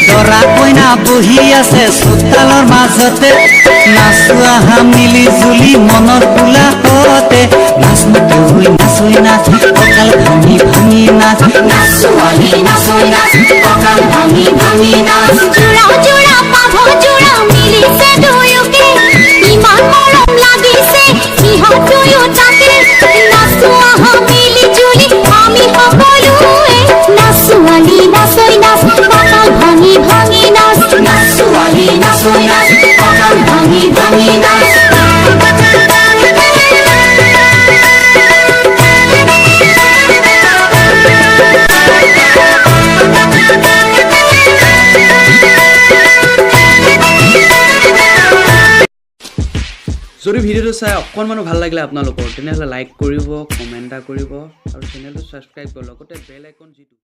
দৰা কইনা বহি আছে চোতালৰ মাজতে নাচো আহা মিলি জুলি মনৰ কোলাহতে নাচোতে হৈ নাচৈ নাচ কঁকাল ভাঙি ভাঙি নাচ নাচো আহি নাচৈ নাচ কঁকাল ভাঙি ভাঙি নাচ জোৰা জোৰা পাভ জোৰা মিলিছে দুয়োকে ইমান মৰম লাগিছে সিহঁত দুয়োটাকে নাচো আহা মিলি জুলি আমি সকলোৱে নাচো আহি নাচৈ নাচ কঁকাল ভাঙি ভাঙি নাচ নাচো আহি নাচৈ নাচ কঁকাল ভাঙি ভাঙি নাচ যদি ভিডিঅ'টো চাই অকণমানো ভাল লাগিলে আপোনালোকৰ তেনেহ'লে লাইক কৰিব কমেণ্ট এটা কৰিব আৰু চেনেলটো ছাবস্ক্ৰাইব কৰিব লগতে বেল আইকন যিটো